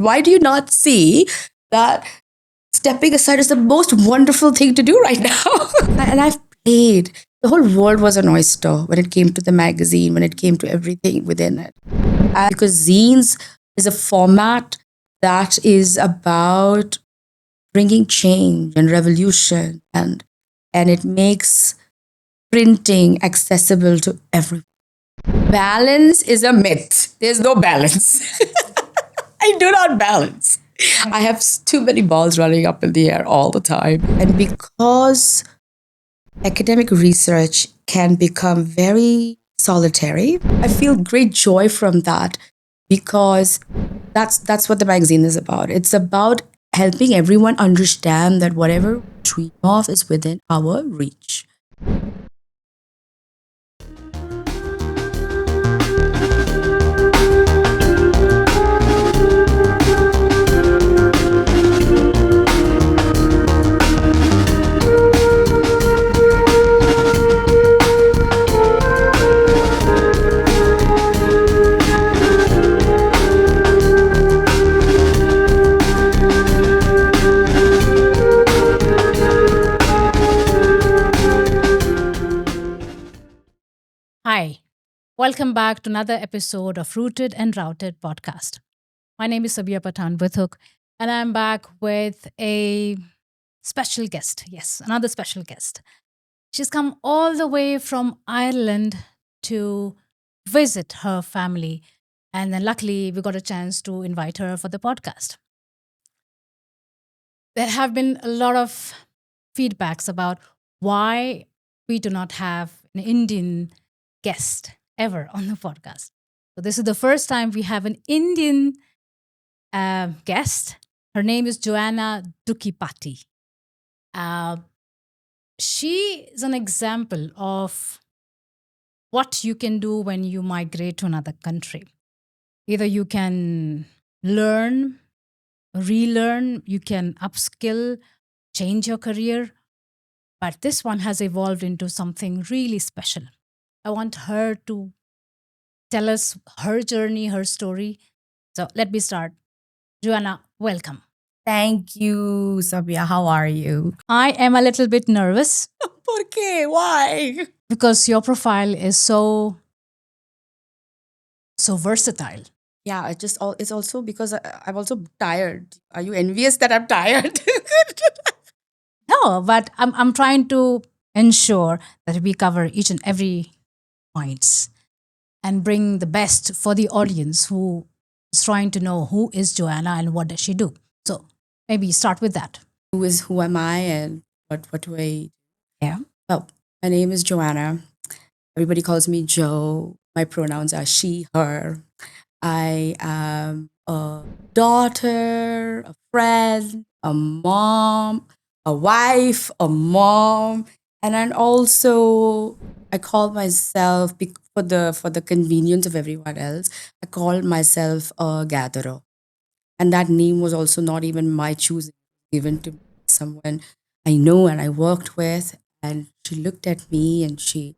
Why do you not see that stepping aside is the most wonderful thing to do right now? And I've played. The whole world was an oyster when it came to the magazine, when it came to everything within it. Because zines is a format that is about bringing change and revolution, and it makes printing accessible to everyone. Balance is a myth. There's no balance. I do not balance. I have too many balls running up in the air all the time. And because academic research can become very solitary, I feel great joy from that, because that's what the magazine is about. It's about helping everyone understand that whatever we dream of is within our reach. Hi, welcome back to another episode of Rooted and Routed podcast. My name is Sabia Pathan Bithuk, and I'm back with a special guest. Yes, another special guest. She's come all the way from Ireland to visit her family, and then luckily we got a chance to invite her for the podcast. There have been a lot of feedbacks about why we do not have an Indian guest ever on the podcast. So, this is the first time we have an Indian guest. Her name is Joanna Dukkipati. Uh, she is an example of what you can do when you migrate to another country. Either you can learn, relearn, you can upskill, change your career, but this one has evolved into something really special. I want her to tell us her journey, her story. So let me start. Joanna, welcome. Thank you, Sabia. How are you? I am a little bit nervous ¿Por qué? Why? because your profile is so versatile. Yeah, it's also because I'm also tired. Are you envious that I'm tired? No, but I'm trying to ensure that we cover each and every points and bring the best for the audience who is trying to know who is Joanna and what does she do. So maybe start with that. Who am I, and what do I? Yeah. Well, my name is Joanna. Everybody calls me Jo. My pronouns are she, her. I am a daughter, a friend, a mom, a wife, a mom, and then also I call myself for the convenience of everyone else. I call myself a gatherer, and that name was also not even my choosing, given to someone I know and I worked with, and she looked at me and she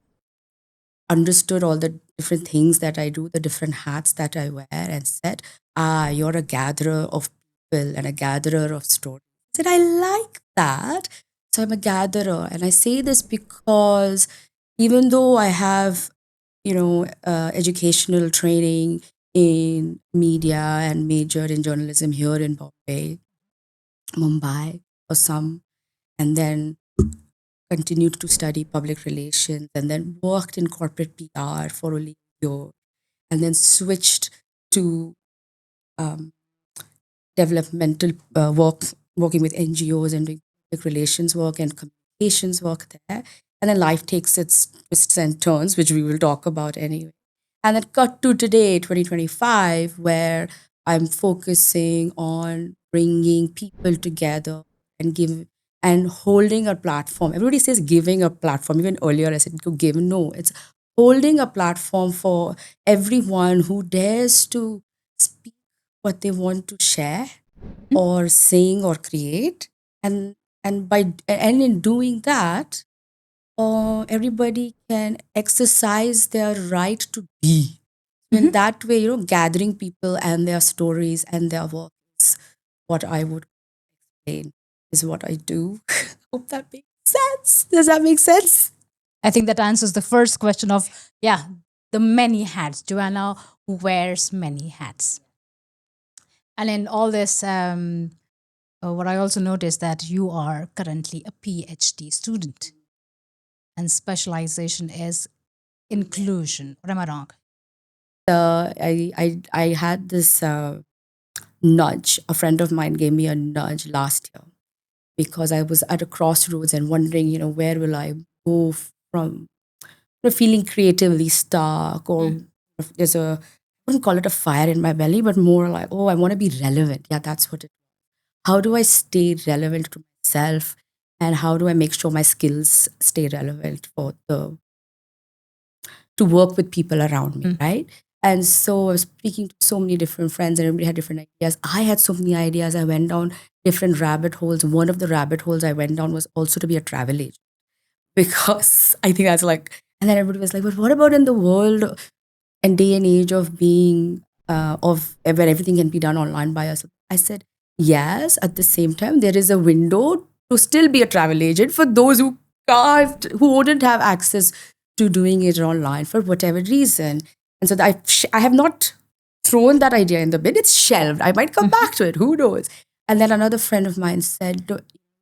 understood all the different things that I do, the different hats that I wear, and said, "Ah, you're a gatherer of people and a gatherer of stories." I said, "I like that." So I'm a gatherer. And I say this because even though I have, educational training in media and majored in journalism here in Bombay, Mumbai, for some, and then continued to study public relations, and then worked in corporate PR for only a year, and then switched to um, developmental work, working with NGOs and doing public relations work and communications work there. And then life takes its twists and turns, which we will talk about anyway. And then cut to today, 2025, where I'm focusing on bringing people together and holding a platform. Everybody says giving a platform. Even earlier I said go give. No, it's holding a platform for everyone who dares to speak what they want to share or sing or create, and in doing that, everybody can exercise their right to be. In that way, gathering people and their stories and their work what I would explain is what I do. Hope that makes sense. Does that make sense? I think that answers the first question of, yeah, the many hats. Joanna who wears many hats. And in all this, what I also noticed that you are currently a PhD student, and specialization is inclusion. Or am I wrong? I had this nudge. A friend of mine gave me a nudge last year because I was at a crossroads and wondering, where will I go from feeling creatively stuck, or if there's I wouldn't call it a fire in my belly, but more like, oh, I want to be relevant. Yeah, that's what it. How do I stay relevant to myself, and how do I make sure my skills stay relevant for the to work with people around me, right? And so I was speaking to so many different friends, and everybody had different ideas. I had so many ideas. I went down different rabbit holes. One of the rabbit holes I went down was also to be a travel agent, because I think that's like, and then everybody was like, but what about in the world and day and age of being, of where everything can be done online by us? I said, yes, at the same time, there is a window to still be a travel agent for those who can't, who wouldn't have access to doing it online for whatever reason. And so I have not thrown that idea in the bin. It's shelved. I might come back to it. Who knows? And then another friend of mine said,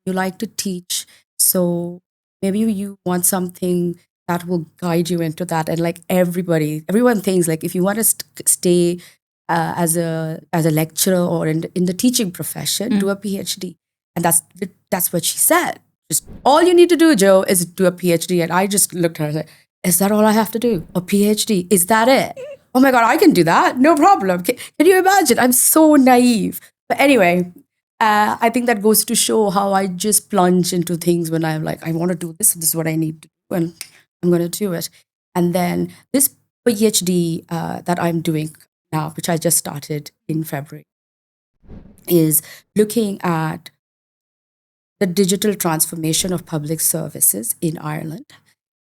you like to teach. So maybe you want something that will guide you into that. And like everyone thinks like if you want to stay as a lecturer or in the teaching profession, do a PhD. And that's what she said. Just all you need to do, Joe, is do a PhD. And I just looked at her and said, is that all I have to do? A PhD? Is that it? Oh my God, I can do that. No problem. Can you imagine? I'm so naive. But anyway, I think that goes to show how I just plunge into things when I'm like, I want to do this. This is what I need to do, and I'm going to do it. And then this PhD that I'm doing now, which I just started in February, is looking at the digital transformation of public services in Ireland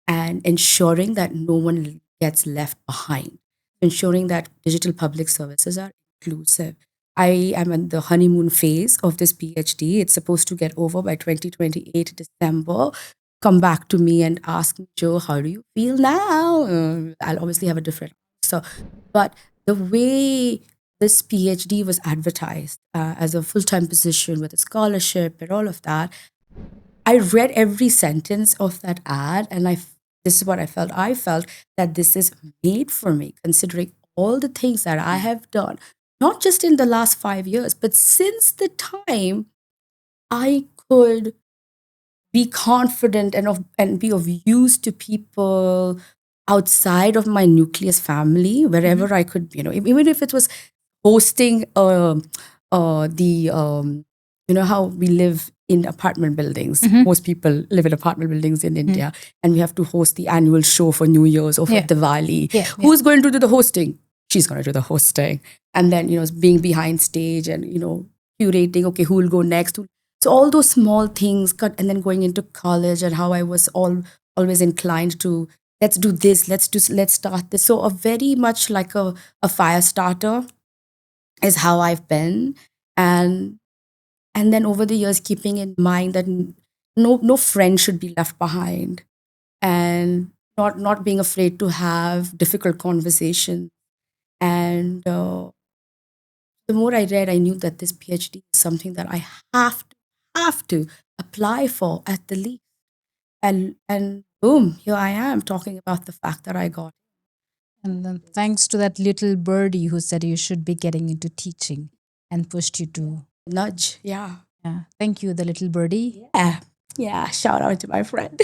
and ensuring that no one gets left behind, ensuring that digital public services are inclusive. I am in the honeymoon phase of this PhD. It's supposed to get over by 2028 December. Come back to me and ask me, Joe, how do you feel now? I'll obviously have a different answer. But the way this PhD was advertised as a full time position with a scholarship and all of that, I read every sentence of that ad, and this is what I felt. I felt that this is made for me, considering all the things that I have done, not just in the last 5 years, but since the time I could be confident and be of use to people outside of my nucleus family, wherever I could, even if it was hosting the how we live in apartment buildings. Most people live in apartment buildings in India, and we have to host the annual show for New Year's or for Diwali. Who's going to do the hosting? She's going to do the hosting. And then, being behind stage and, curating, okay, who will go next? So all those small things, and then going into college and how I was always inclined to, let's do this, let's start this. So a very much like a fire starter is how I've been. And then over the years, keeping in mind that no friend should be left behind, and not being afraid to have difficult conversations. And the more I read, I knew that this PhD is something that I have to apply for at the least. And boom, here I am talking about the fact that I got. And then thanks to that little birdie who said you should be getting into teaching and pushed you to Nudge, yeah. Thank you, the little birdie. Yeah. Shout out to my friend.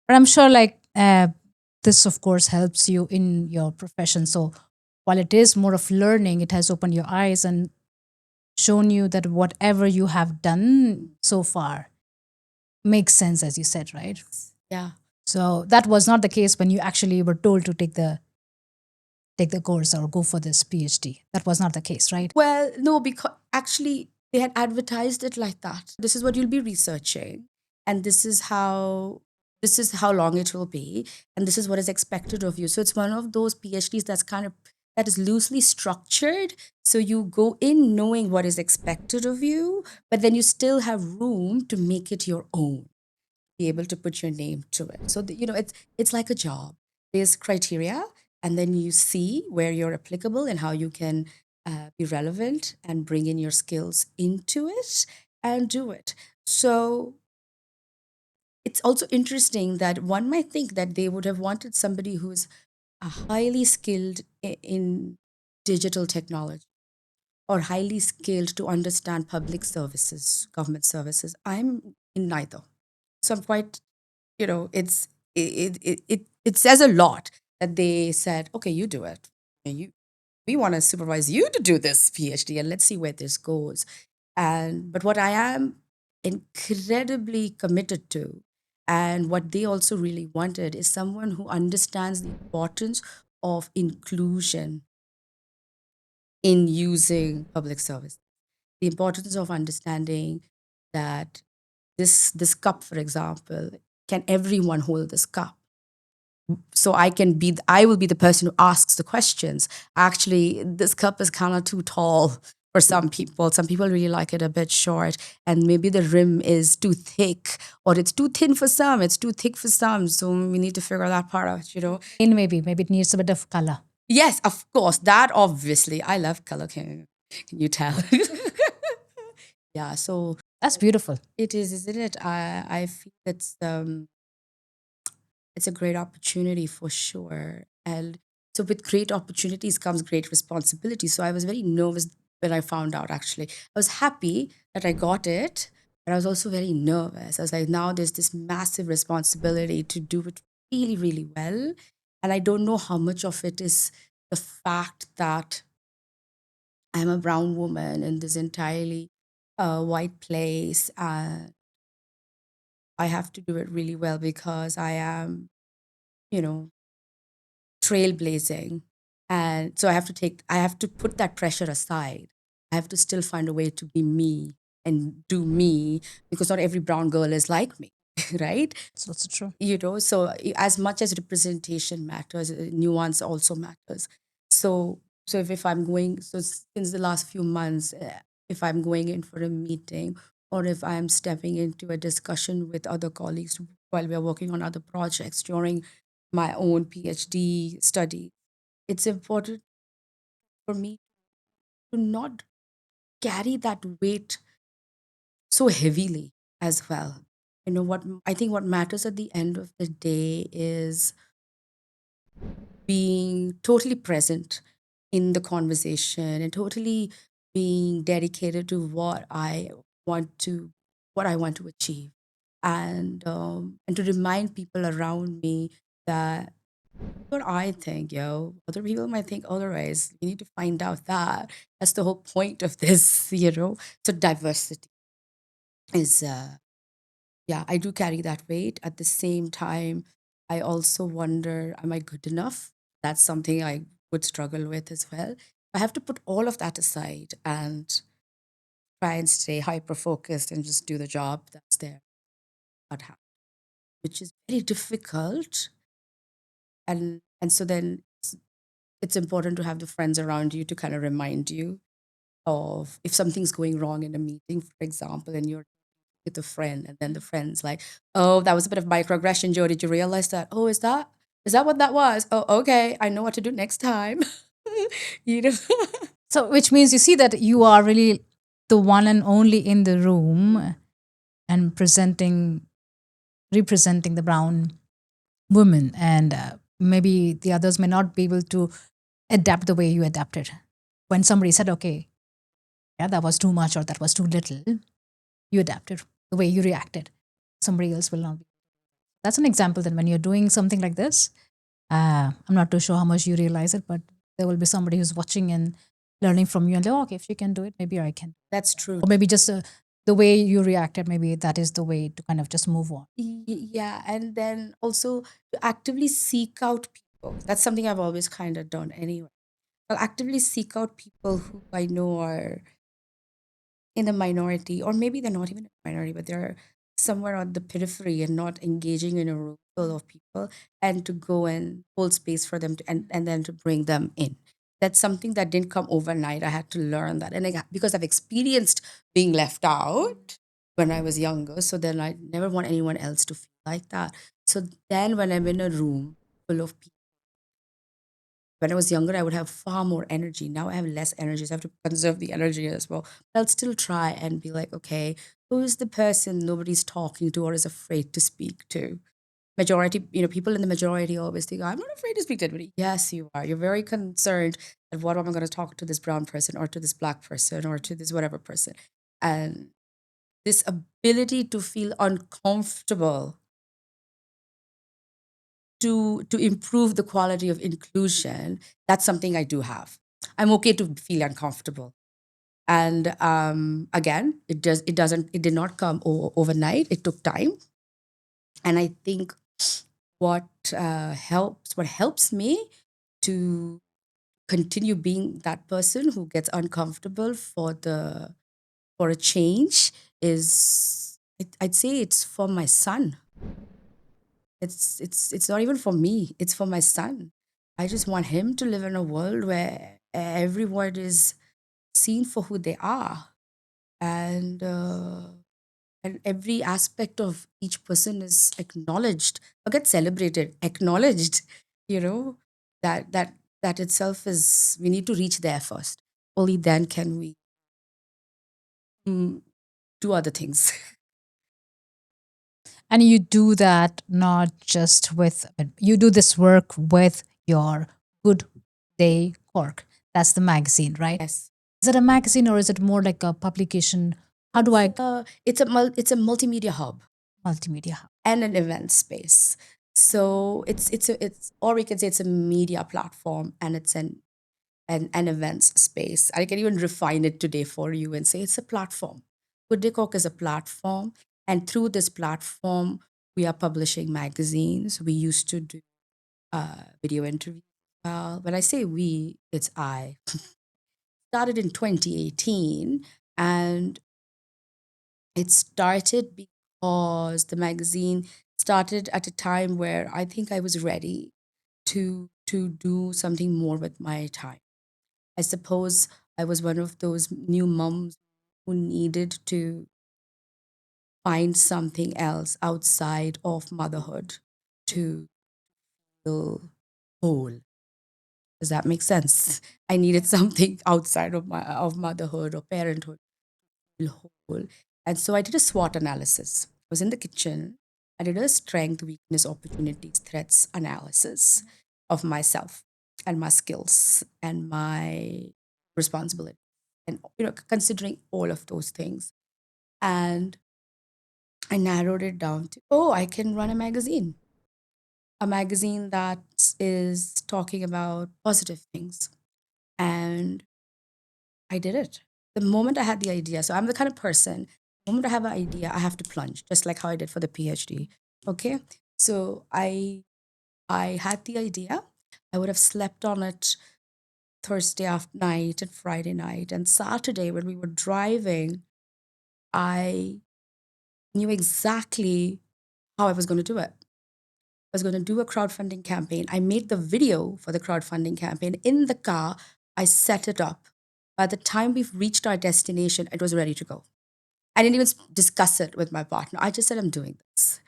But I'm sure this, of course, helps you in your profession. So while it is more of learning, it has opened your eyes and shown you that whatever you have done so far makes sense, as you said, right? Yeah. So that was not the case when you actually were told to take the course or go for this PhD. That was not the case, right? Well, no, because actually they had advertised it like that. This is what you'll be researching, and this is how long it will be, and this is what is expected of you. So it's one of those PhDs that's kind of that is loosely structured. So you go in knowing what is expected of you, but then you still have room to make it your own, be able to put your name to it. So it's like a job. There's criteria, and then you see where you're applicable and how you can be relevant and bring in your skills into it and do it. So it's also interesting that one might think that they would have wanted somebody who's highly skilled in digital technology or highly skilled to understand public services, government services. I'm in neither. So I'm quite, it says a lot that they said, okay, you do it. And we want to supervise you to do this PhD and let's see where this goes. But what I am incredibly committed to, and what they also really wanted, is someone who understands the importance of inclusion in using public service, the importance of understanding that this cup, for example, can everyone hold this cup? So I will be the person who asks the questions. Actually, this cup is kind of too tall for some people. Some people really like it a bit short, and maybe the rim is too thick, or it's too thin for some, it's too thick for some. So we need to figure that part out. And maybe it needs a bit of color. Yes, of course, that obviously. I love color. Can you tell? Yeah, so That's beautiful. it is, isn't it? I feel it's a great opportunity for sure. And so with great opportunities comes great responsibility. So I was very nervous when I found out, actually. I was happy that I got it, but I was also very nervous. I was like, now there's this massive responsibility to do it really, really well. And I don't know how much of it is the fact that I'm a brown woman in this entirely white place. I have to do it really well because I am, you know, trailblazing. And so I have to put that pressure aside. I have to still find a way to be me and do me, because not every brown girl is like me, right? It's also true. So as much as representation matters, nuance also matters. So if I'm going, so since the last few months, if I'm going in for a meeting, or if I'm stepping into a discussion with other colleagues while we're working on other projects during my own PhD study, it's important for me to not carry that weight so heavily as well. What I think what matters at the end of the day is being totally present in the conversation and totally being dedicated to want to what I want to achieve, and to remind people around me that what I think, other people might think otherwise. You need to find out that. That's the whole point of this. So diversity is, yeah, I do carry that weight. At the same time, I also wonder, am I good enough? That's something I would struggle with as well. I have to put all of that aside and try and stay hyper focused and just do the job that's there at hand, which is very difficult. And so then it's important to have the friends around you to kind of remind you of if something's going wrong in a meeting, for example, and you're with a friend, and then the friend's like, "Oh, that was a bit of microaggression, Joe. Did you realize that? Oh, is that what that was? Oh, okay. I know what to do next time." you know. So, which means you see that you are really the one and only in the room and representing the brown woman. And maybe the others may not be able to adapt the way you adapted. When somebody said, okay, yeah, that was too much or that was too little, you adapted the way you reacted. Somebody else will not be. That's an example that when you're doing something like this, I'm not too sure how much you realize it, but there will be somebody who's watching and learning from you and like, oh, okay, if she can do it, maybe I can. That's true. Or maybe just the way you reacted, maybe that is the way to kind of just move on. Yeah, and then also to actively seek out people. That's something I've always kind of done anyway. I'll actively seek out people who I know are in the minority, or maybe they're not even a minority, but they're somewhere on the periphery and not engaging in a room full of people, and to go and hold space for them and then to bring them in. That's something that didn't come overnight. I had to learn that. And because I've experienced being left out when I was younger, so then I never want anyone else to feel like that. So then when I'm in a room full of people, when I was younger, I would have far more energy. Now I have less energy. So I have to conserve the energy as well. But I'll still try and be like, okay, who's the person nobody's talking to or is afraid to speak to? Majority, people in the majority always think, I'm not afraid to speak to anybody. Yes, you are. You're very concerned that what am I going to talk to this brown person or to this black person or to this whatever person. And this ability to feel uncomfortable to improve the quality of inclusion, that's something I do have. I'm okay to feel uncomfortable. And again, it did not come overnight. It took time. And I think what helps me to continue being that person who gets uncomfortable for a change is I'd say it's for my son. It's not even for me. It's for my son. I just want him to live in a world where everyone is seen for who they are, and and every aspect of each person is acknowledged. Forget celebrated, acknowledged. You know that that that itself is, we need to reach there first. Only then can we mm, do other things. And you do that not just with, you do this work with your Good Day Cork. That's the magazine, right? Yes. Is it a magazine or is it more like a publication? How do I It's a multimedia hub multimedia hub? and an event space. So it's or we can say it's a media platform and it's an events space. I can even refine it today for you and say it's a platform. Good Day Cork is a platform, and through this platform, we are publishing magazines. We used to do video interviews. When I say we, it's I. Started in 2018, and it started because the magazine started at a time where I think I was ready to do something more with my time. I suppose I was one of those new moms who needed to find something else outside of motherhood to feel whole. Does that make sense? I needed something outside of motherhood or parenthood to feel whole. And so I did a SWOT analysis. I was in the kitchen. I did a strength, weakness, opportunities, threats analysis of myself and my skills and my responsibility. And considering all of those things. And I narrowed it down to, oh, I can run a magazine that is talking about positive things. And I did it. The moment I had the idea, so I'm the kind of person, the moment I have an idea, I have to plunge, just like how I did for the PhD. Okay. So I had the idea. I would have slept on it Thursday after night and Friday night. And Saturday, when we were driving, I knew exactly how I was going to do it. I was going to do a crowdfunding campaign. I made the video for the crowdfunding campaign in the car. I set it up. By the time we've reached our destination, it was ready to go. I didn't even discuss it with my partner. I just said, I'm doing this.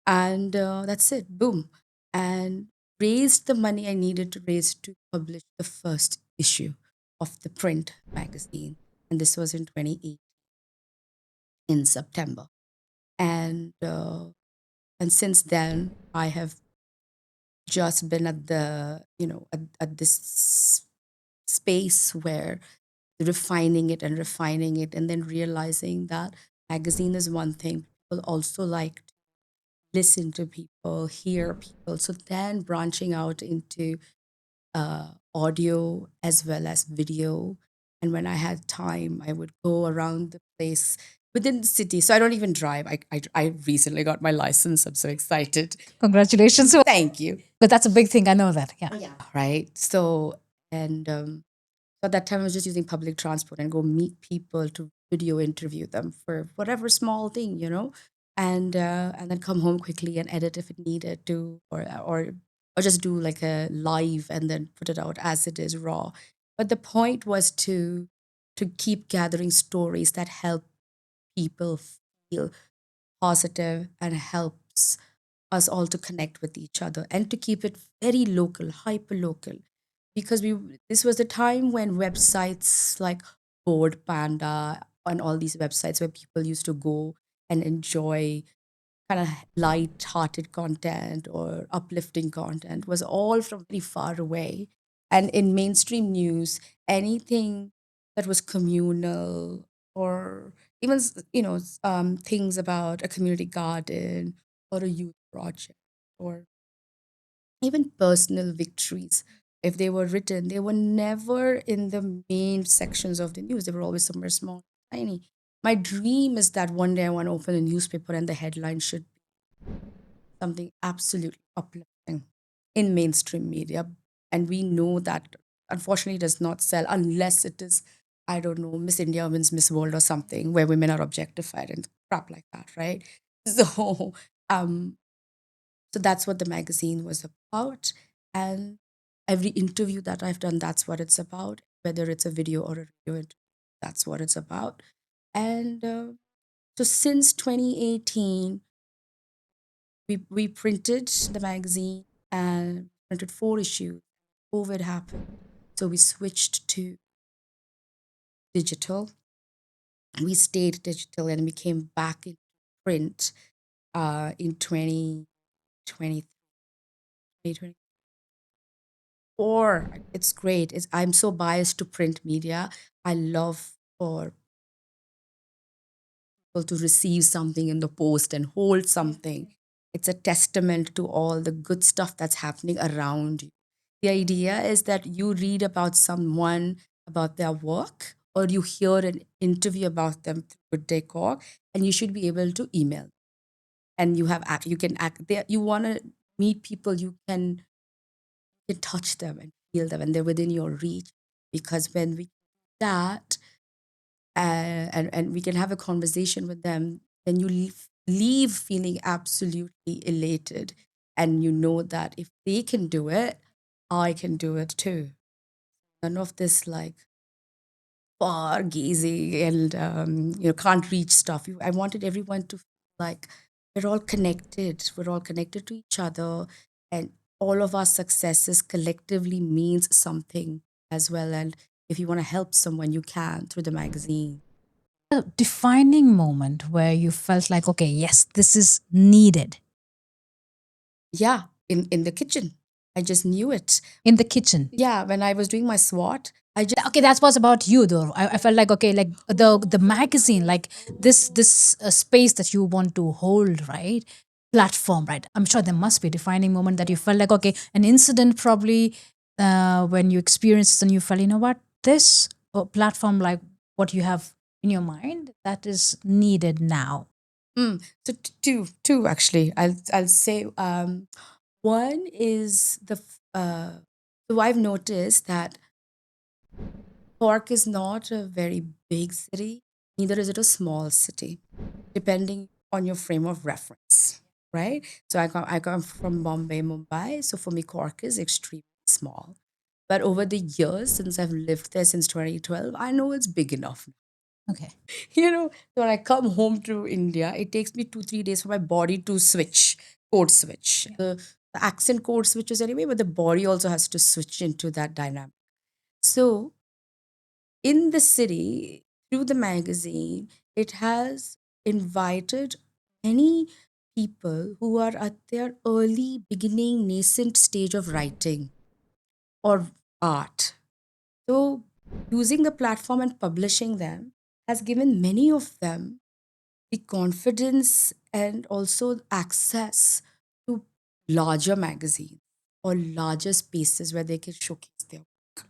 And that's it. Boom. And raised the money I needed to raise to publish the first issue of the print magazine. And this was in 2018 in September. And since then, I have just been at the, at this space where refining it and refining it, and then realizing that magazine is one thing. People also like to listen to people, hear people. So then branching out into audio as well as video. And when I had time, I would go around the place within the city. So I don't even drive. I recently got my license. I'm so excited. Congratulations. Thank you. But that's a big thing. I know that. Yeah. Yeah. Right. So, and so at that time, I was just using public transport and go meet people to video interview them for whatever small thing. And then come home quickly and edit if it needed to, or just do like a live and then put it out as it is raw. But the point was to keep gathering stories that help people feel positive and helps us all to connect with each other and to keep it very local, hyper local. Because this was the time when websites like Board Panda and all these websites where people used to go and enjoy kind of light-hearted content or uplifting content was all from very far away. And in mainstream news, anything that was communal or even things about a community garden or a youth project or even personal victories, if they were written, they were never in the main sections of the news. They were always somewhere small, tiny. My dream is that one day I want to open a newspaper and the headline should something absolutely uplifting in mainstream media. And we know that unfortunately does not sell unless it is, I don't know, Miss India wins Miss World or something where women are objectified and crap like that, right? So um so that's what the magazine was about. And every interview that I've done, that's what it's about, whether it's a video or a radio interview, that's what it's about. And so since 2018, we printed the magazine and printed 4 issues. COVID happened. So we switched to digital. We stayed digital and we came back in print in 2020, 2024. It's great. I'm so biased to print media. I love for people to receive something in the post and hold something. It's a testament to all the good stuff that's happening around you. The idea is that you read about someone, about their work, or you hear an interview about them through Good Day Cork, and you should be able to email. And you can act there. You want to meet people, you can touch them and feel them, and they're within your reach. Because when we do that, and we can have a conversation with them, then you leave feeling absolutely elated. And you know that if they can do it, I can do it too. None of this like far gazing and can't reach stuff. I wanted everyone to feel like we're all connected. We're all connected to each other, and all of our successes collectively means something as well. And if you want to help someone, you can through the magazine. A defining moment where you felt like, okay, yes, this is needed Yeah, in the kitchen. I just knew it. in the kitchen. Yeah, when I was doing my SWOT, I just Okay, that was about you though. I felt like, okay, like the magazine, like this space that you want to hold, right? Platform, right? I'm sure there must be a defining moment that you felt like, okay, an incident probably when you experienced and you felt, you know what, this platform, like what you have in your mind, that is needed now. so two actually. I'll say one is so I've noticed that Cork is not a very big city, neither is it a small city, depending on your frame of reference, right? So I come from Bombay, Mumbai. So for me, Cork is extremely small. But over the years, since I've lived there since 2012, I know it's big enough. Okay. So when I come home to India, it takes me 2, 3 days for my body to code switch. The accent code switches anyway, but the body also has to switch into that dynamic. So in the city, through the magazine, it has invited many people who are at their early beginning nascent stage of writing or art. So using the platform and publishing them has given many of them the confidence and also access to larger magazines or larger spaces where they can showcase their work.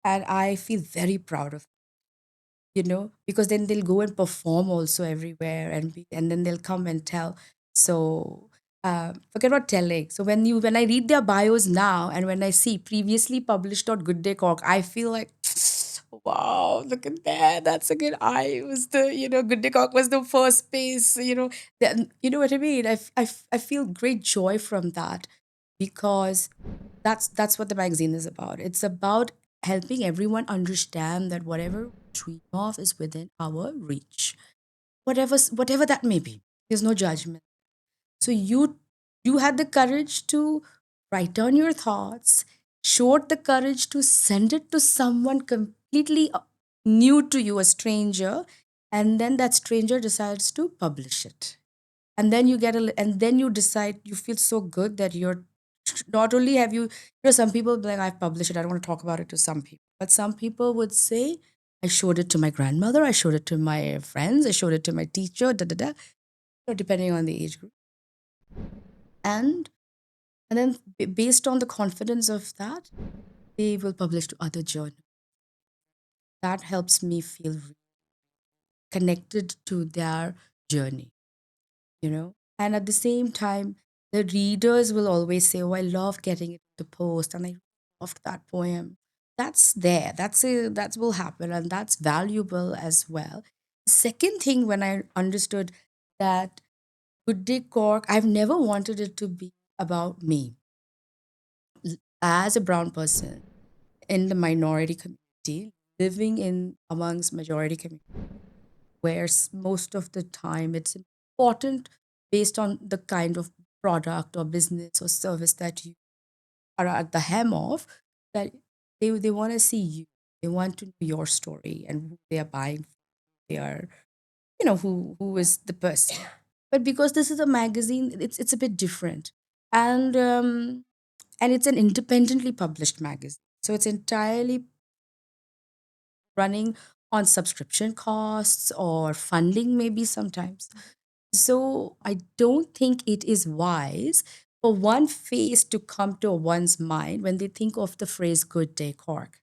And I feel very proud of because then they'll go and perform also everywhere, and then they'll come and tell. So forget about telling. So when I read their bios now and when I see previously published on Good Day Cork, I feel like, wow, look at that. That's a good eye. It was Good Day Cork was the first space. You know what I mean. I feel great joy from that because that's what the magazine is about. It's about helping everyone understand that whatever we dream of is within our reach, whatever that may be. There's no judgment. So you had the courage to write down your thoughts, showed the courage to send it to someone completely new to you, a stranger, and then that stranger decides to publish it. And then and then you decide, you feel so good that you're not only have some people be like, I've published it, I don't want to talk about it to some people. But some people would say, I showed it to my grandmother, I showed it to my friends, I showed it to my teacher, da da da, depending on the age group. And and then based on the confidence of that, they will publish to other journals. That helps me feel connected to their journey, you know. And at the same time, the readers will always say, oh, I love getting it to post, and I loved that poem. That's there. That will happen, and that's valuable as well. Second thing, when I understood that Good Day Cork, I've never wanted it to be about me as a brown person in the minority community, living in amongst majority community, where most of the time it's important based on the kind of product or business or service that you are at the helm of, that they want to see you. They want to know your story and who they are buying. They are, who is the person. But because this is a magazine, it's a bit different, and and it's an independently published magazine, so it's entirely running on subscription costs or funding maybe sometimes. So I don't think it is wise for one face to come to one's mind when they think of the phrase Good Day Cork.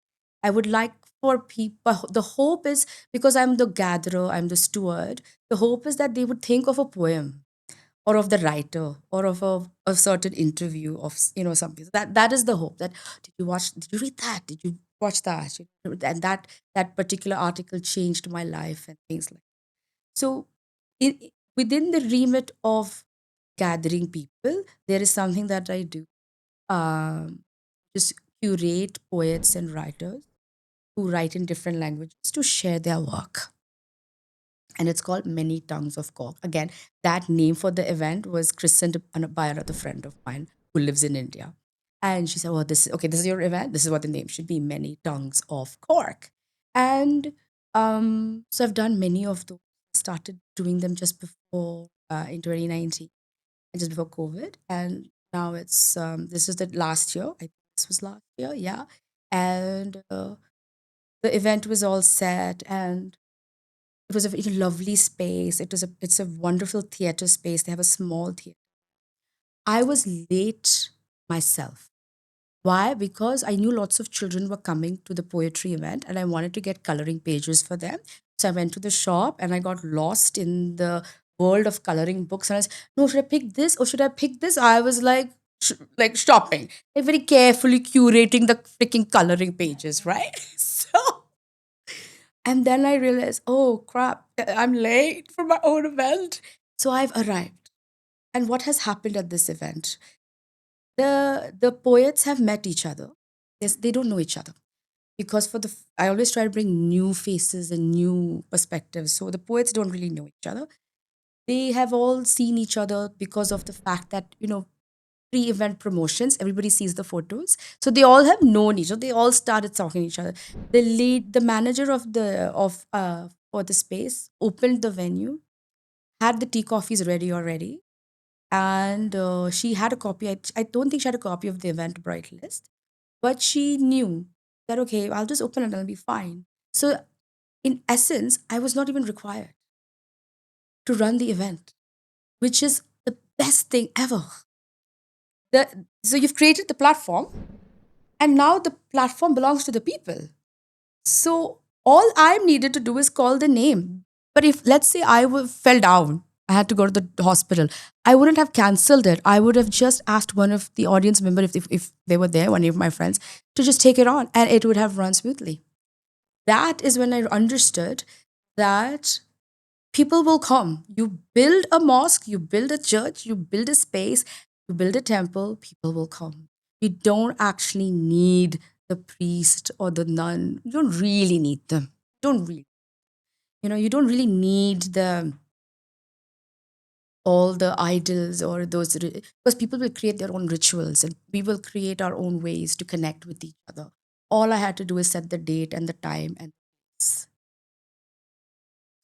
I would like for people, the hope is, because I'm the gatherer, I'm the steward, the hope is that they would think of a poem or of the writer or of a certain interview of something. That is the hope. That did you read that, did you watch that, and that particular article changed my life and things like. So within the remit of gathering people, there is something that I do, um, just curate poets and writers who write in different languages to share their work, and it's called Many Tongues of Cork. Again, that name for the event was christened by another friend of mine who lives in India. And she said, well, this is your event. This is what the name should be, Many Tongues of Cork. And so I've done many of those. Started doing them just before, in 2019, and just before COVID. And now this is the last year. I think this was last year, yeah. And the event was all set, and it was a very lovely space. It's a wonderful theater space. They have a small theater. I was late myself. Why? Because I knew lots of children were coming to the poetry event and I wanted to get coloring pages for them. So I went to the shop and I got lost in the world of coloring books. And I was, no, should I pick this or should I pick this? I was like, like shopping, like very carefully curating the freaking coloring pages, right? So, and then I realized, oh crap, I'm late for my own event. So I've arrived. And what has happened at this event? The poets have met each other. Yes, they don't know each other. Because I always try to bring new faces and new perspectives. So the poets don't really know each other. They have all seen each other because of the fact that, pre-event promotions, everybody sees the photos. So they all have known each other. They all started talking to each other. The manager of for the space opened the venue, had the tea coffees ready already, and she had a copy. I don't think she had a copy of the Eventbrite list, but she knew that okay, I'll just open it and I'll be fine. So in essence, I was not even required to run the event, which is the best thing ever. So you've created the platform, and now the platform belongs to the people. So all I needed to do is call the name. But if, let's say, fell down, I had to go to the hospital, I wouldn't have cancelled it. I would have just asked one of the audience member, if they were there, one of my friends, to just take it on, and it would have run smoothly. That is when I understood that people will come. You build a mosque, you build a church, you build a space, you build a temple, people will come. You don't actually need the priest or the nun. You don't really need them. Don't really. You don't really need all the idols or those because people will create their own rituals and we will create our own ways to connect with each other. All I had to do is set the date and the time and so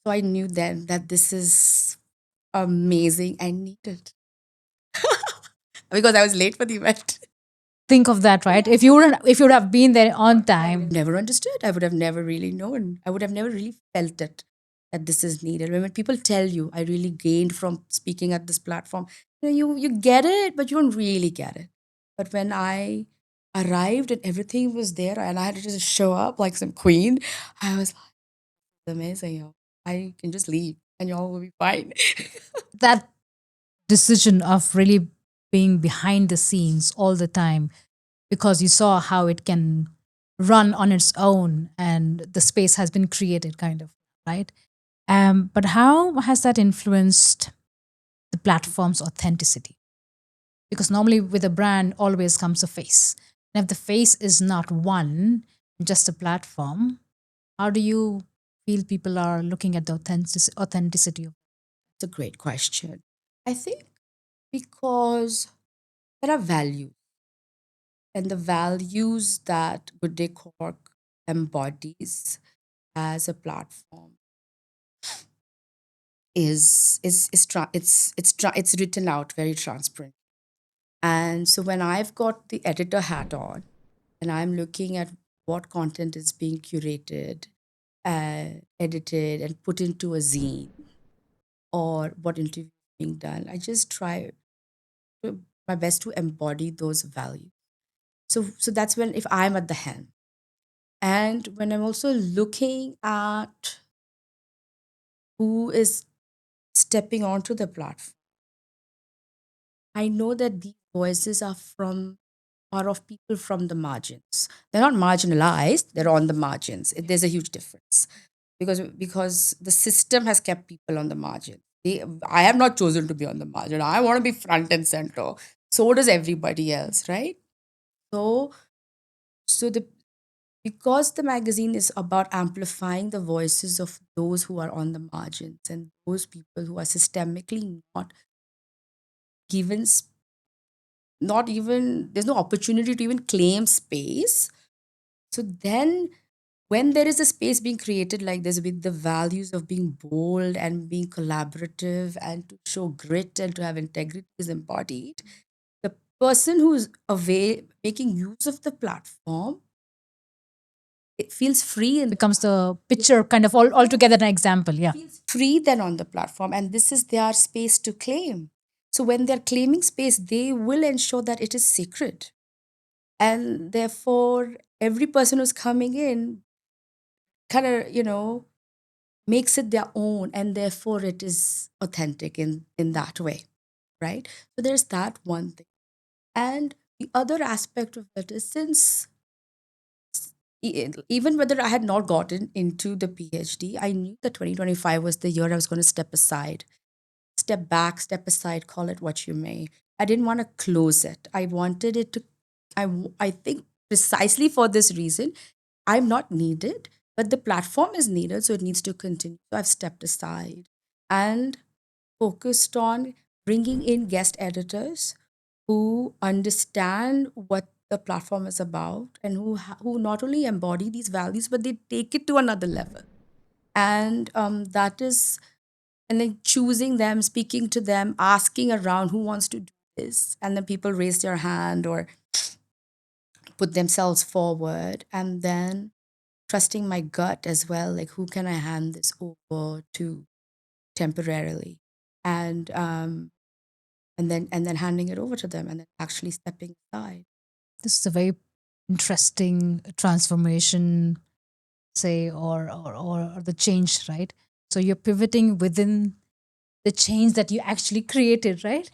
I knew then that this is amazing. I needed because I was late for the event. Think of that, right? If you would have been there on time, Never understood. I would have never really known. I would have never really felt it that this is needed. When people tell you, I really gained from speaking at this platform. You get it, but you don't really get it. But when I arrived and everything was there, and I had to just show up like some queen, I was like, amazing. Yo. I can just leave, and y'all will be fine. that decision of really being behind the scenes all the time because you saw how it can run on its own and the space has been created, kind of, right? But how has that influenced the platform's authenticity? Because normally with a brand always comes a face. And if the face is not one, just a platform, how do you feel people are looking at the authenticity of? It's a great question. I think because there are values, and the values that Good Day Cork embodies as a platform it's written out very transparent. And so when I've got the editor hat on and I'm looking at what content is being curated, edited, and put into a zine, or what interview is being done, I just try my best to embody those values. So that's when if I'm at the helm, and when I'm also looking at who is stepping onto the platform, I know that these voices are of people from the margins. They're not marginalized, they're on the margins. There's a huge difference. Because the system has kept people on the margin. I have not chosen to be on the margin. I want to be front and center. So does everybody else, right? So so the because the magazine is about amplifying the voices of those who are on the margins and those people who are systemically not given not even there's no opportunity to even claim space. So then when there is a space being created like this with the values of being bold and being collaborative and to show grit and to have integrity is embodied, the person who's making use of the platform, it feels free and Becomes the picture kind of altogether an example. Yeah. free then on the platform, and this is their space to claim. So when they're claiming space, they will ensure that it is sacred, and therefore every person who's coming in kind of makes it their own, and therefore it is authentic in that way, right? So there's that one thing. And the other aspect of it is, since even whether I had not gotten into the PhD, I knew that 2025 was the year I was going to step back, step aside, call it what you may. I didn't want to close it. I wanted it to, I think precisely for this reason, I'm not needed, but the platform is needed, so it needs to continue. So I've stepped aside and focused on bringing in guest editors who understand what the platform is about and who not only embody these values, but they take it to another level. And that is, and then choosing them, speaking to them, asking around who wants to do this. And then people raise their hand or put themselves forward. And then trusting my gut as well, like who can I hand this over to temporarily. And and then handing it over to them and then actually stepping aside. This is a very interesting transformation, say, or the change, right? So you're pivoting within the change that you actually created, right?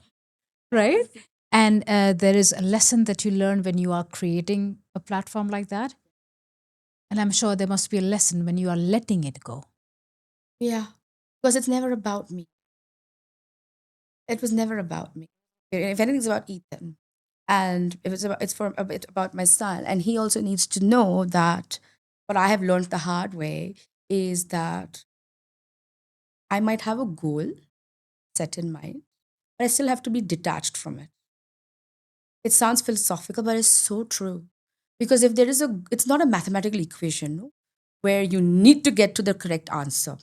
Right. And there is a lesson that you learn when you are creating a platform like that. And I'm sure there must be a lesson when you are letting it go. Yeah. Because it's never about me. It was never about me. If anything, it's about Ethan. And it's for a bit about my son, and he also needs to know that what I have learned the hard way is that I might have a goal set in mind, but I still have to be detached from it. It sounds philosophical, but it's so true. Because if there is it's not a mathematical equation, no, where you need to get to the correct answer.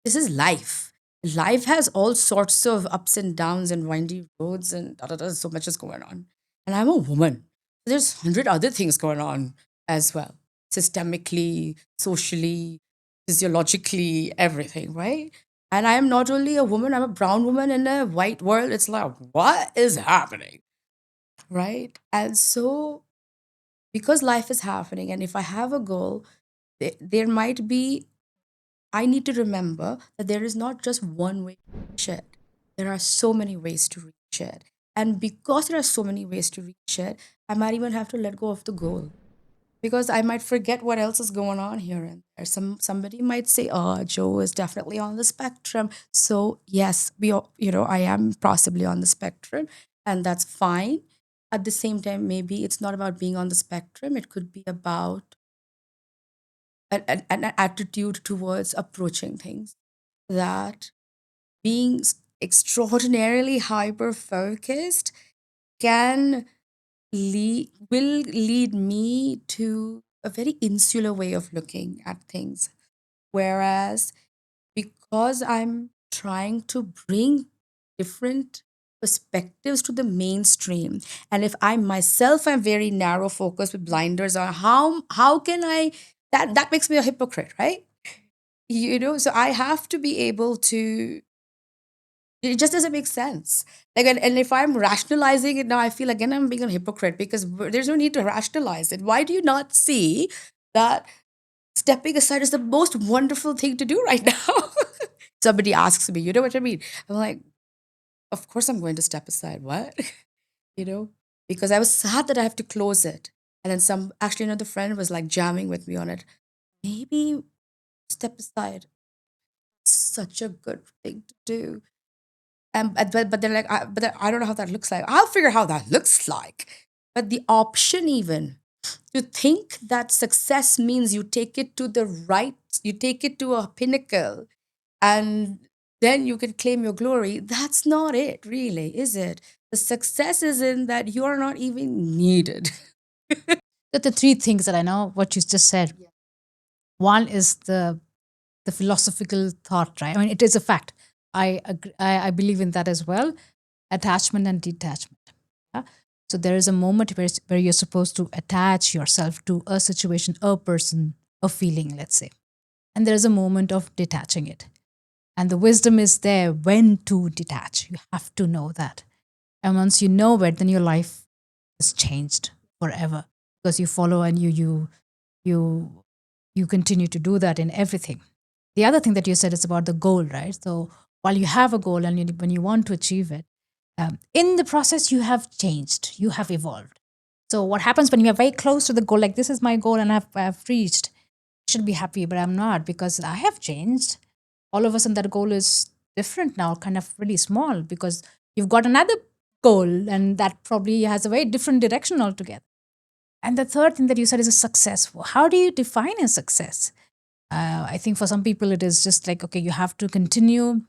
This is life. Life has all sorts of ups and downs and windy roads and da, da, da, so much is going on. And I'm a woman. There's 100 other things going on as well, systemically, socially, physiologically, everything, right? And I am not only a woman, I'm a brown woman in a white world. It's like, what is happening? Right? And so, because life is happening, and if I have a goal, there might be, I need to remember that there is not just one way to reach it. There are so many ways to reach it. And because there are so many ways to reach it, I might even have to let go of the goal because I might forget what else is going on here and there. Somebody might say, "Oh, Joe is definitely on the spectrum." So yes, I am possibly on the spectrum, and that's fine. At the same time, maybe it's not about being on the spectrum. It could be about an attitude towards approaching things that being extraordinarily hyper focused can will lead me to a very insular way of looking at things. Whereas because I'm trying to bring different perspectives to the mainstream, and if I myself am very narrow focused with blinders on, how can I, that makes me a hypocrite, right? So I have to be able to, it just doesn't make sense. Like, and if I'm rationalizing it now, I feel again I'm being a hypocrite because there's no need to rationalize it. Why do you not see that stepping aside is the most wonderful thing to do right now? Somebody asks me, you know what I mean? I'm like, of course I'm going to step aside. What? you know, because I was sad that I have to close it. And then actually another friend was like jamming with me on it. Maybe step aside. Such a good thing to do. But they're like, I don't know how that looks like. I'll figure how that looks like. But the option, even to think that success means you take it to the right, you take it to a pinnacle, and then you can claim your glory. That's not it, really, is it? The success is in that you are not even needed. The three things that I know what you just said. One is the philosophical thought, right? I mean, it is a fact. I believe in that as well. Attachment and detachment. Yeah? So there is a moment where you're supposed to attach yourself to a situation, a person, a feeling, let's say. And there's a moment of detaching it. And the wisdom is there when to detach. You have to know that. And once you know it, then your life is changed forever because you follow and you you continue to do that in everything. The other thing that you said is about the goal, right? So while you have a goal and when you want to achieve it, in the process you have changed, you have evolved. So what happens when you are very close to the goal, like this is my goal and I've reached, I should be happy, but I'm not because I have changed. All of a sudden that goal is different now, kind of really small because you've got another goal and that probably has a very different direction altogether. And the third thing that you said is a success. How do you define a success? I think for some people it is just like, okay, you have to continue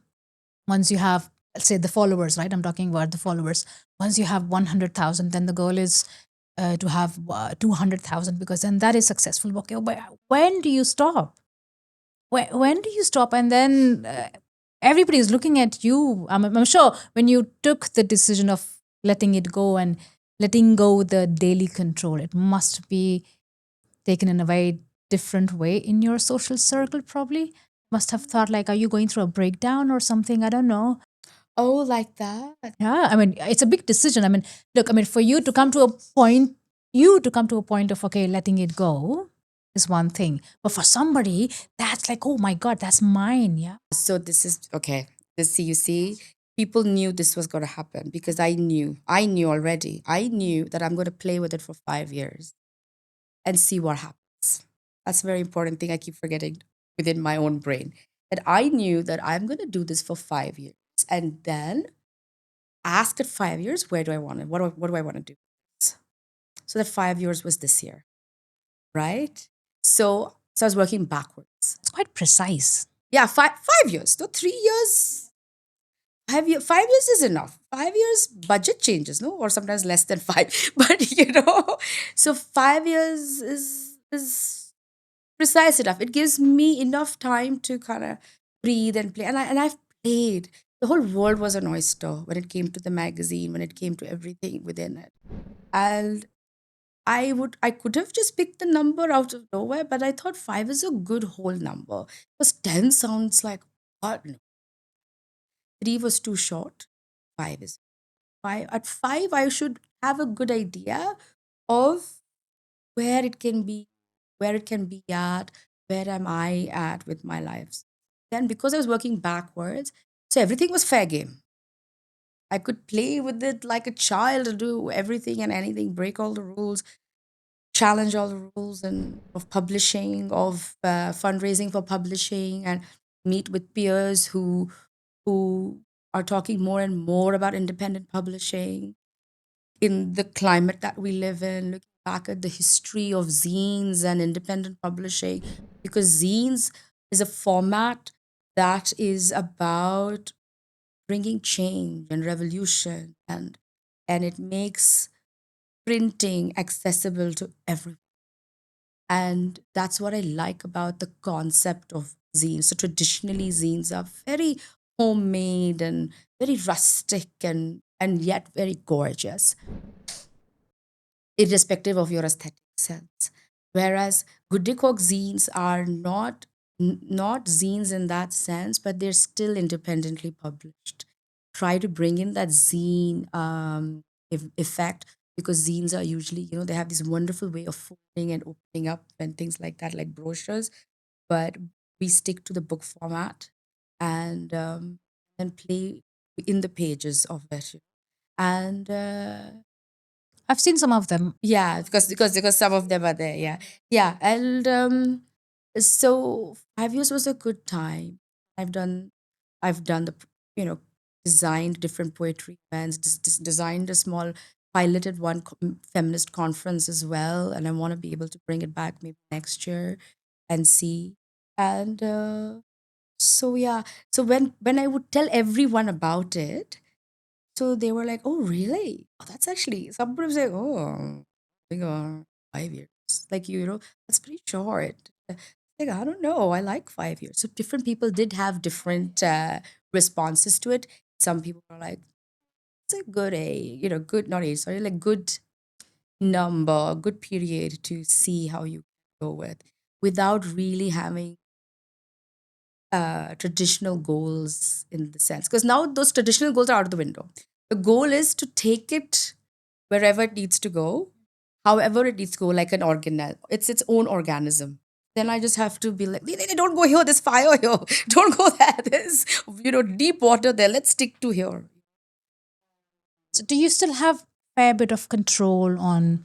once you have, let's say, the followers, right? I'm talking about the followers. Once you have 100,000, then the goal is to have 200,000 because then that is successful. Okay, but when do you stop? When do you stop? And then everybody is looking at you. I'm sure when you took the decision of letting it go and letting go the daily control, it must be taken in a very different way in your social circle, probably. Must have thought, like, are you going through a breakdown or something? I don't know. Oh, like that? Yeah, I mean, it's a big decision. I mean, look, I mean, for you to come to a point, of, okay, letting it go is one thing. But for somebody, that's like, oh my God, that's mine. Yeah. So this is okay. You see, people knew this was going to happen because I knew already. I knew that I'm going to play with it for 5 years and see what happens. That's a very important thing I keep forgetting within my own brain. That I knew that I'm going to do this for 5 years and then ask at 5 years, where do I want it? What do I want to do? So that 5 years was this year, right? So I was working backwards. It's quite precise. Yeah, 5 years. No, 3 years. 5 years. 5 years is enough. 5 years budget changes, no, or sometimes less than five. But so 5 years is precise enough. It gives me enough time to kind of breathe and play. And I've played. The whole world was an oyster when it came to the magazine, when it came to everything within it. And I could have just picked the number out of nowhere, but I thought five is a good whole number. Because 10 sounds like what? No, three was too short. Five is five. At five, I should have a good idea of where it can be, where it can be at, where am I at with my lives. Then because I was working backwards, so everything was fair game. I could play with it like a child and do everything and anything, break all the rules, challenge all the rules and of publishing, of fundraising for publishing, and meet with peers who are talking more and more about independent publishing in the climate that we live in, looking back at the history of zines and independent publishing, because zines is a format that is about bringing change and revolution, and it makes printing accessible to everyone. And that's what I like about the concept of zines. So traditionally zines are very homemade and very rustic and yet very gorgeous, irrespective of your aesthetic sense. Whereas Good Day Cork zines are not zines in that sense, but they're still independently published. Try to bring in that zine effect, because zines are usually, they have this wonderful way of folding and opening up and things like that, like brochures. But we stick to the book format and play in the pages of it. And I've seen some of them. yeah, because some of them are there. Yeah, yeah, and so 5 years was a good time. I've done, I've done the designed different poetry events, designed a small piloted one feminist conference as well, and I want to be able to bring it back maybe next year and see. And so yeah, so when I would tell everyone about it, so they were like, "Oh, really? Oh, that's actually." Some people say, "Oh, I think 5 years." Like that's pretty short. Like I don't know. I like 5 years. So different people did have different responses to it. Some people are like, "It's a good age, good not age, sorry, like good number, good period to see how you go with, without really having traditional goals in the sense, because now those traditional goals are out of the window. The goal is to take it wherever it needs to go, however it needs to go, like an organ. It's its own organism. Then I just have to be like, Don't go here. There's fire here. Don't go there. There's deep water there. Let's stick to here." So do you still have fair bit of control on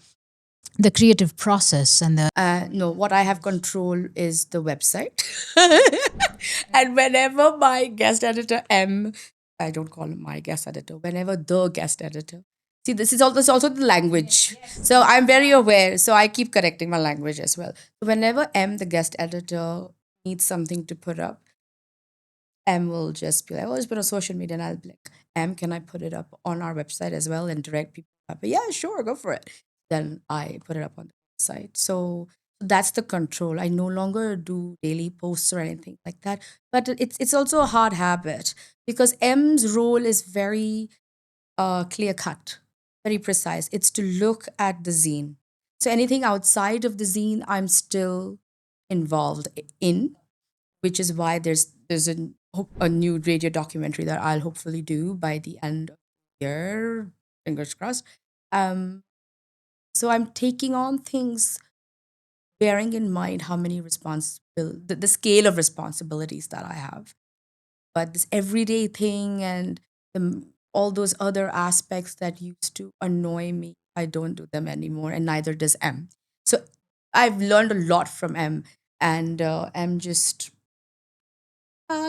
the creative process and the No, what I have control is the website. And whenever my guest editor I don't call him my guest editor, whenever the guest editor, see, this is also the language. So I'm very aware. So I keep correcting my language as well. So whenever the guest editor, needs something to put up, will just be like, "Oh, it's been on social media," and I'll be like, can I put it up on our website as well and direct people up? Yeah, sure, go for it. Then I put it up on the website. So that's the control. I no longer do daily posts or anything like that. But it's also a hard habit, because M's role is very clear cut, very precise. It's to look at the zine. So anything outside of the zine, I'm still involved in, which is why there's a new radio documentary that I'll hopefully do by the end of the year, fingers crossed. Um, so I'm taking on things bearing in mind how many the scale of responsibilities that I have. But this everyday thing and all those other aspects that used to annoy me, I don't do them anymore, and neither does M. So I've learned a lot from M, and M just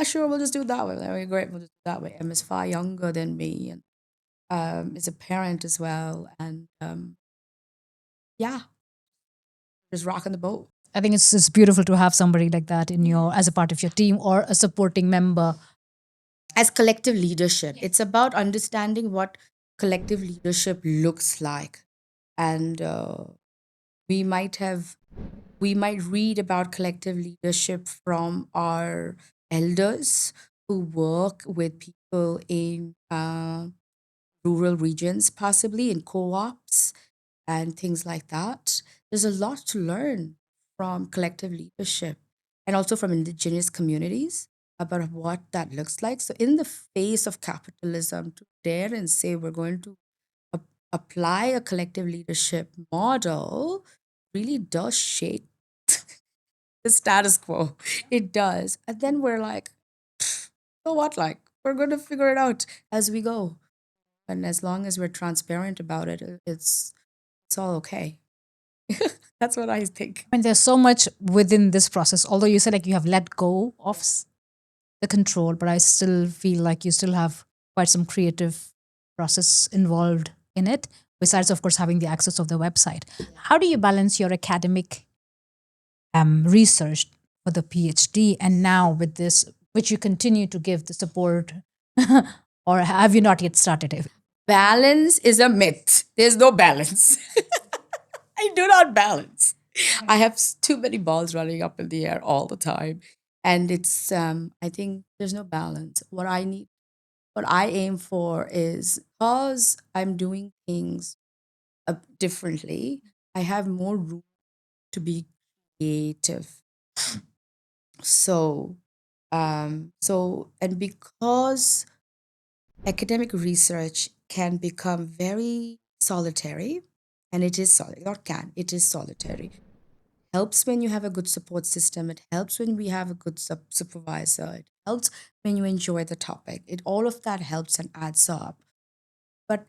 sure, we'll just do it that way. Like, great, we'll just do it that way. Em is far younger than me, and is a parent as well. And yeah, just rocking the boat. I think it's beautiful to have somebody like that in your as a part of your team or a supporting member. As collective leadership, it's about understanding what collective leadership looks like. And we might have we might read about collective leadership from our elders who work with people in rural regions, possibly in co-ops and things like that. There's a lot to learn from collective leadership and also from indigenous communities about what that looks like. So, in the face of capitalism, to dare and say we're going to apply a collective leadership model really does shake the status quo. It does. And then we're like, so what? Like, we're going to figure it out as we go. And as long as we're transparent about it, it's all okay. That's what I think. I mean, there's so much within this process. Although you said like you have let go of the control, but I still feel like you still have quite some creative process involved in it. Besides, of course, having the access of the website. How do you balance your academic research for the PhD and now with this, which you continue to give the support, or have you not yet started it? Balance is a myth. There's no balance. I do not balance. I have too many balls running up in the air all the time. And it's I think there's no balance. What I aim for is because I'm doing things differently, I have more room to be creative. And because academic research can become very solitary, and it is solitary, not can, it is solitary. Helps when you have a good support system. It helps when we have a good supervisor. It helps when you enjoy the topic. It all of that helps and adds up. But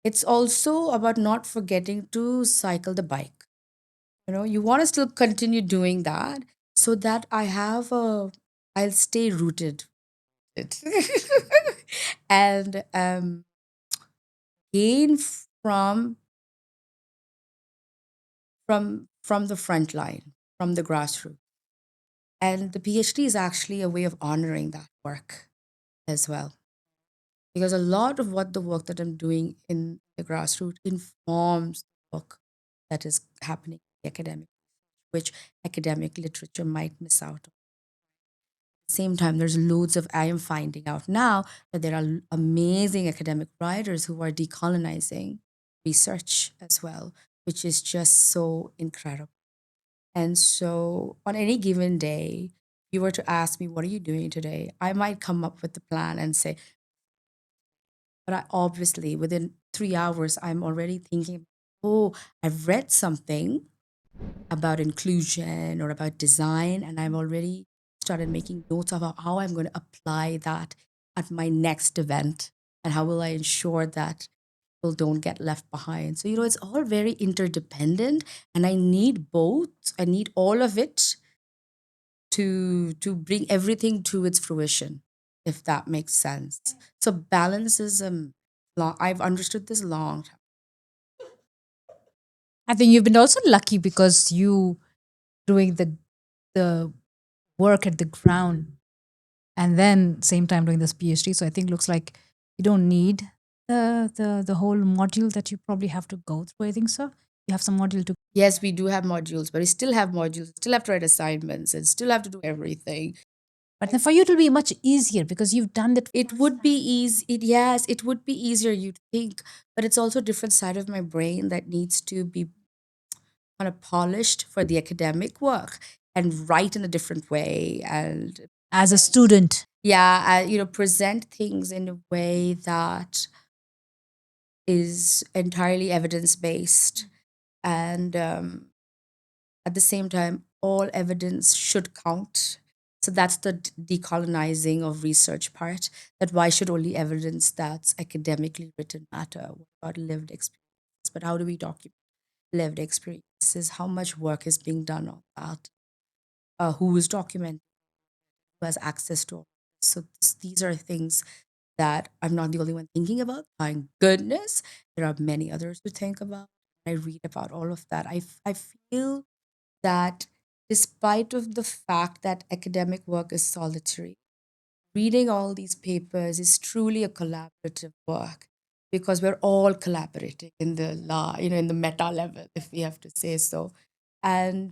it's also about not forgetting to cycle the bike. You want to still continue doing that so that I'll stay rooted. And gain from from the front line, from the grassroots. And the PhD is actually a way of honoring that work as well. Because a lot of what the work that I'm doing in the grassroots informs the work that is happening in the academic, which academic literature might miss out on. At the same time, there's loads of, I am finding out now that there are amazing academic writers who are decolonizing research as well, which is just so incredible. And so on any given day, if you were to ask me, what are you doing today? I might come up with the plan and say, but I obviously within 3 hours, I'm already thinking, oh, I've read something about inclusion or about design, and I've already started making notes about how I'm going to apply that at my next event and how will I ensure that people don't get left behind. So, it's all very interdependent, and I need both. I need all of it to bring everything to its fruition, if that makes sense. So balance is long. I've understood this long time. I think you've been also lucky because you doing the work at the ground and then same time doing this PhD. So I think looks like you don't need the whole module that you probably have to go through. I think so. You have some module to. Yes, we do have modules, but I still have modules. Still have to write assignments and still have to do everything. But then for you it will be much easier because you've done that. It would be easy. Yes, it would be easier, you'd think, but it's also a different side of my brain that needs to be kind of polished for the academic work and write in a different way and As a student. yeah, present things in a way that is entirely evidence based. And at the same time, all evidence should count. So that's the decolonizing of research part. That why should only evidence that's academically written matter? What about lived experiences? But how do we document lived experiences? How much work is being done on that? Who is documenting? Who has access to all this? So these are things that I'm not the only one thinking about. Thank goodness, there are many others to think about. I read about all of that, I feel that despite of the fact that academic work is solitary, reading all these papers is truly a collaborative work because we're all collaborating in the in the meta level, if we have to say so. And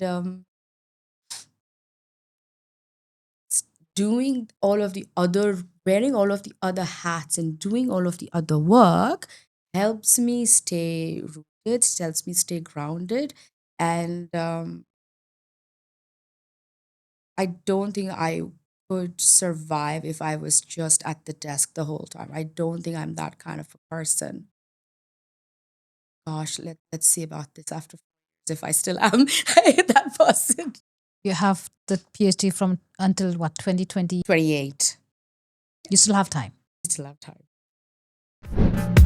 doing all of the other, wearing all of the other hats and doing all of the other work helps me stay rooted, helps me stay grounded. And I don't think I could survive if I was just at the desk the whole time. I don't think I'm that kind of a person. Gosh, let's see about this after 4 years if I still am that person. You have the PhD from until what, 2020? 28. You still have time. I still have time.